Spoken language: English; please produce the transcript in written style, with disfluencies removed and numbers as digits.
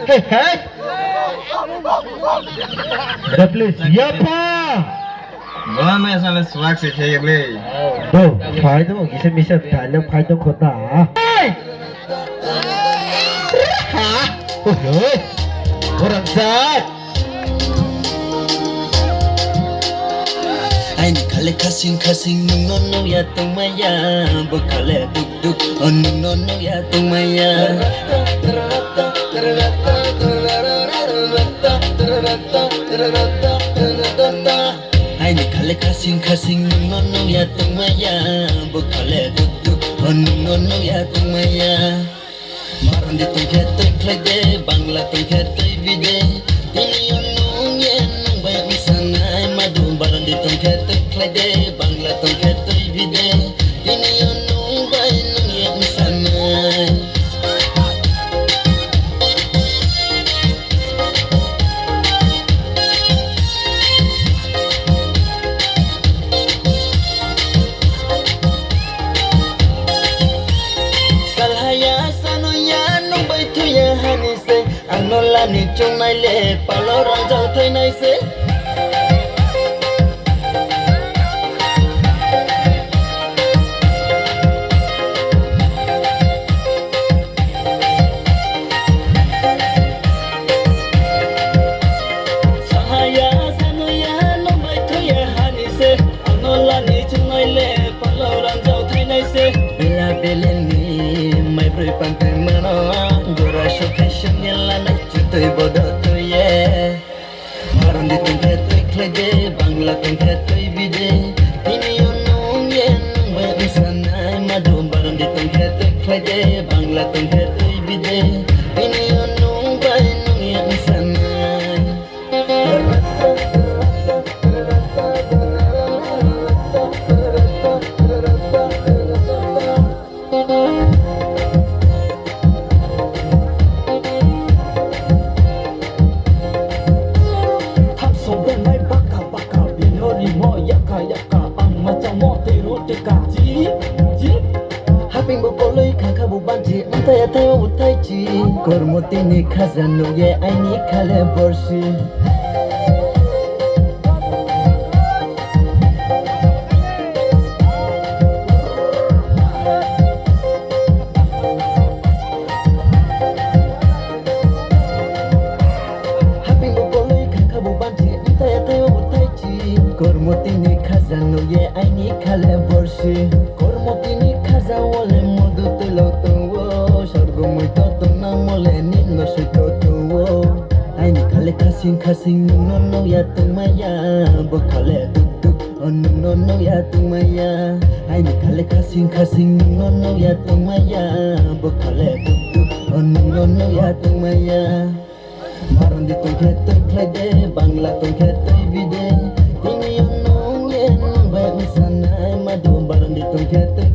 Hey, hey. Udah please, siapa? Gua mah salah swag sih kayak gini. Tuh, phải đúng không? Chị sẽ mi sẽ phải lên phải đúng không ta? Hả? Ôi giời, orang jahat. Aini kale kasing kasing no no ya tumaya bakale duk duk on no no ya tumaya Aini kale kasing kasing no no ya tumaya bakale duk duk on no no ya tumaya Maran di tung kete klede bangla tung kete vide Tini onung yen nung bayak misana madu Baran di tung kete klede bangla tung kete vide Tini onung bayak nung yen misana Ano la ni chung nai le palo rang jau thai nai se Sahaya sanoya no mai thuya hani se ano la ni chung nai le palo rang jau thai nai se bela bele ni mai broi pan te mano gora shokation yalla nai chutoi bodo to ye maran di tung khetoi klede bangla tung khetoi bide ini onung ye nung ba bisanai madu maran di tung khetoi klede bangla tung khetoi bide ini onung ba nung ye bisanai Kormotini khazano ye aini khale borsi Haping boloi khakabu banti antaya tayo utaichi Kormotini khazano ye aini khale borsi Kormotini khazawale modu telo towo Sargo muito no soy todo Aini kale kasing kasing no no ya tumaya Bokale duk duk oh no no ya tumaya Aini kale kasing kasing no no ya tumaya Bokale duk duk oh no no ya tumaya Maran di tung khetoi klede bangla tung khetoi vide Tini onung yen nung bayak misanai madu Baran di tung khetoi